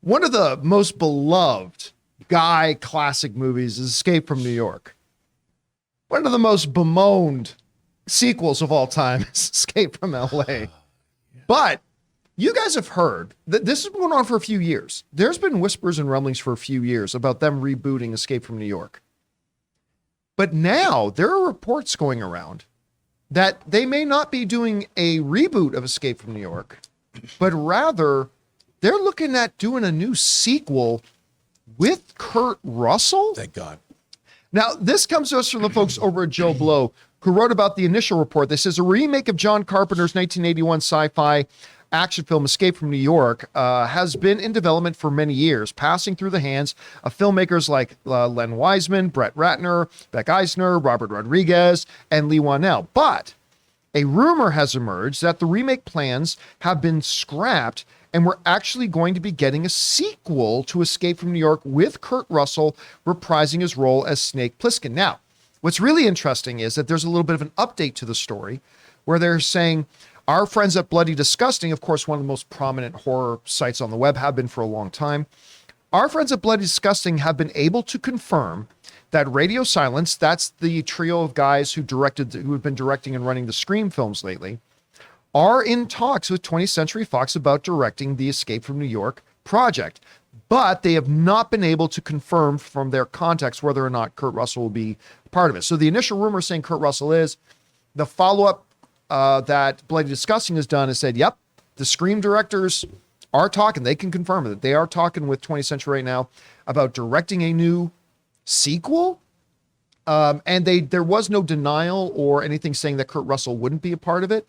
one of the most beloved guy classic movies is Escape from New York. One of the most bemoaned sequels of all time is Escape from LA. But you guys have heard that this has been going on for a few years. There's been whispers and rumblings for a few years about them rebooting Escape from New York. But now there are reports going around that they may not be doing a reboot of Escape from New York, but rather they're looking at doing a new sequel with Kurt Russell. Thank God. Now, this comes to us from the folks over at Joe Blow, who wrote about the initial report. This is a remake of John Carpenter's 1981 sci-fi action film Escape from New York has been in development for many years, passing through the hands of filmmakers like Len Wiseman, Brett Ratner, Beck Eisner, Robert Rodriguez, and Lee Wanell. But a rumor has emerged that the remake plans have been scrapped and we're actually going to be getting a sequel to Escape from New York with Kurt Russell reprising his role as Snake Plissken. Now, what's really interesting is that there's a little bit of an update to the story where they're saying our friends at Bloody Disgusting, of course, one of the most prominent horror sites on the web, have been for a long time. Our friends at Bloody Disgusting have been able to confirm that Radio Silence, that's the trio of guys who have been directing and running the Scream films lately, are in talks with 20th Century Fox about directing the Escape from New York project. But they have not been able to confirm from their contacts whether or not Kurt Russell will be part of it. So the initial rumor saying Kurt Russell is. The follow-up that Bloody Disgusting has done is said, yep, the Scream directors are talking. They can confirm that they are talking with 20th Century right now about directing a new sequel. And there was no denial or anything saying that Kurt Russell wouldn't be a part of it.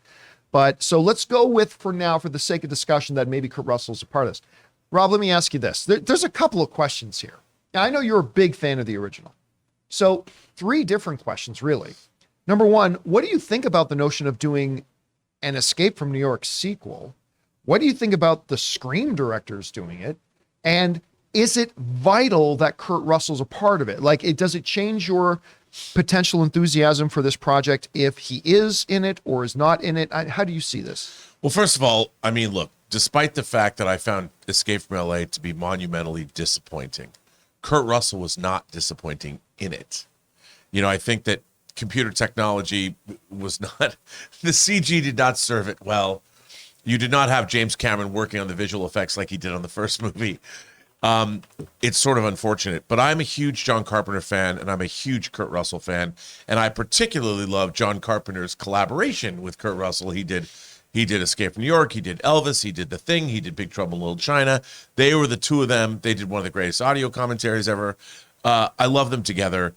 But so let's go with, for now, for the sake of discussion, that maybe Kurt Russell's a part of this. Rob, let me ask you this. There's a couple of questions here. Now, I know you're a big fan of the original. So 3 different questions, really. Number one, what do you think about the notion of doing an Escape from New York sequel? What do you think about the Scream directors doing it? And is it vital that Kurt Russell's a part of it? Like, does it change your potential enthusiasm for this project if he is in it or is not in it? How do you see this? Well, first of all, I mean, look, despite the fact that I found Escape from LA to be monumentally disappointing, Kurt Russell was not disappointing in it. I think that computer technology was not, the CG did not serve it well. You did not have James Cameron working on the visual effects like he did on the first movie. It's sort of unfortunate, but I'm a huge John Carpenter fan and I'm a huge Kurt Russell fan. And I particularly love John Carpenter's collaboration with Kurt Russell. He did Escape from New York. He did Elvis. He did The Thing. He did Big Trouble in Little China. They were the two of them. They did one of the greatest audio commentaries ever. I love them together.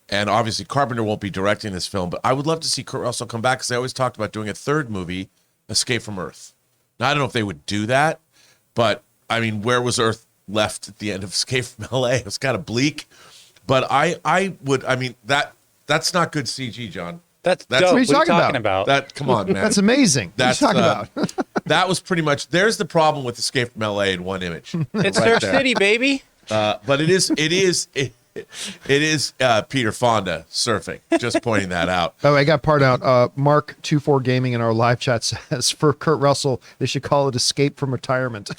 And obviously Carpenter won't be directing this film, but I would love to see Kurt Russell come back because they always talked about doing a third movie, Escape from Earth. Now, I don't know if they would do that, but I mean, where was Earth left at the end of Escape from LA? It was kind of bleak, but I mean, that's not good CG, John. That's what are you talking about? That, come on, man. That's amazing. That's what are you talking about? That was pretty much, there's the problem with Escape from LA in one image. It's Surf City, baby. But it is Peter Fonda surfing. Just pointing that out. Oh, I got part out. Mark24 Gaming in our live chat says for Kurt Russell, they should call it Escape from Retirement.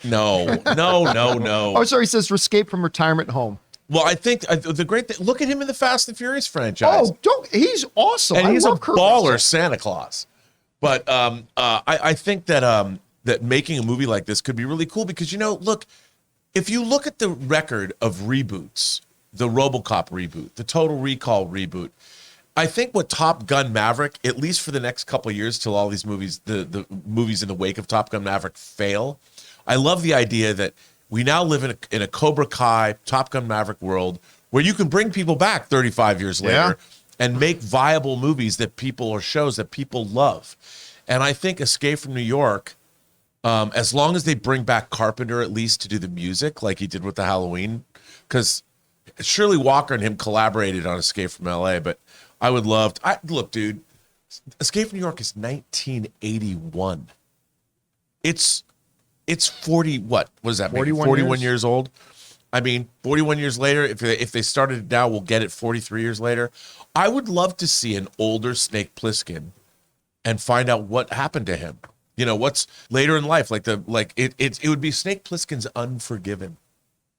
No. Oh, sorry. He says Escape from Retirement Home. Well, I think the great thing, look at him in the Fast and Furious franchise. Oh, he's awesome. And he's I love a Kurt baller Russell. Santa Claus. But I think that that making a movie like this could be really cool because, look, if you look at the record of reboots, the RoboCop reboot, the Total Recall reboot, I think what Top Gun Maverick, at least for the next couple of years till all these movies, the movies in the wake of Top Gun Maverick fail, I love the idea that we now live in a Cobra Kai, Top Gun Maverick world where you can bring people back 35 years later and make viable movies that people or shows that people love. And I think Escape from New York, as long as they bring back Carpenter at least to do the music like he did with the Halloween, because Shirley Walker and him collaborated on Escape from LA, but I would love to, look, dude, Escape from New York is 1981. It's 40, what was that? 41 years old. I mean, 41 years later, if they started it now, we'll get it 43 years later. I would love to see an older Snake Plissken and find out what happened to him. what's later in life? It would be Snake Plissken's Unforgiven.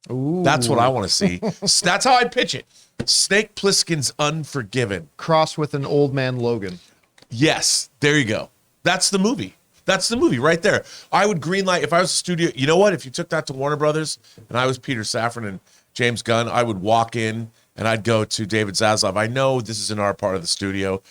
Ooh. That's what I want to see. That's how I pitch it. Snake Plissken's Unforgiven. Cross with an Old Man Logan. Yes, there you go. That's the movie. That's the movie right there. I would greenlight if I was a studio. You know what? If you took that to Warner Brothers and I was Peter Safran and James Gunn, I would walk in and I'd go to David Zaslav. I know this is in our part of the studio,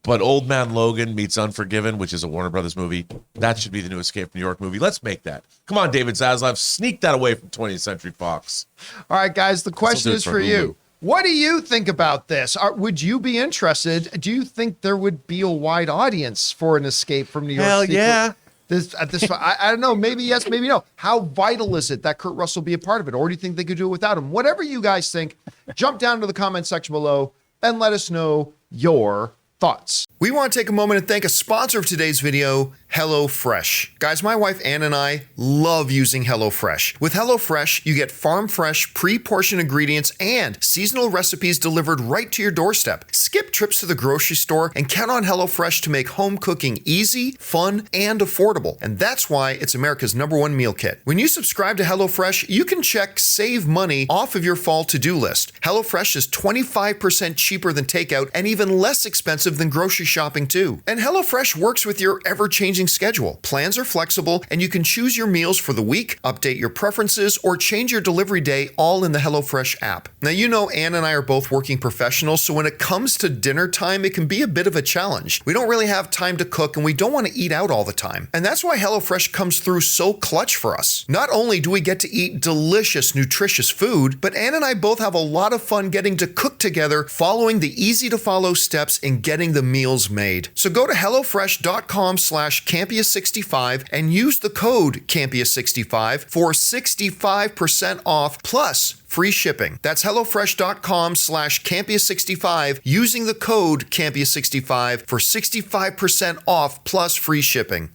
but Old Man Logan meets Unforgiven, which is a Warner Brothers movie. That should be the new Escape from New York movie. Let's make that. Come on, David Zaslav. Sneak that away from 20th Century Fox. All right, guys, the question is for you. Hulu. What do you think about this? Would you be interested? Do you think there would be a wide audience for an Escape from New York? Hell sequel? yeah. I don't know. Maybe yes, maybe no. How vital is it that Kurt Russell be a part of it? Or do you think they could do it without him? Whatever you guys think, jump down to the comment section below and let us know your thoughts. We want to take a moment and thank a sponsor of today's video, HelloFresh. Guys, my wife Ann and I love using HelloFresh. With HelloFresh, you get farm fresh, pre-portioned ingredients and seasonal recipes delivered right to your doorstep. Skip trips to the grocery store and count on HelloFresh to make home cooking easy, fun, and affordable. And that's why it's America's #1 meal kit. When you subscribe to HelloFresh, you can check Save Money off of your fall to-do list. HelloFresh is 25% cheaper than takeout and even less expensive than grocery shopping too. And HelloFresh works with your ever-changing schedule. Plans are flexible and you can choose your meals for the week, update your preferences, or change your delivery day all in the HelloFresh app. Now, you know Ann and I are both working professionals, so when it comes to dinner time, it can be a bit of a challenge. We don't really have time to cook and we don't want to eat out all the time. And that's why HelloFresh comes through so clutch for us. Not only do we get to eat delicious, nutritious food, but Ann and I both have a lot of fun getting to cook together, following the easy-to-follow steps in getting the meals made. So go to HelloFresh.com/Campea65 and use the code Campea65 for 65% off plus free shipping. That's HelloFresh.com/Campea65 using the code Campea65 for 65% off plus free shipping.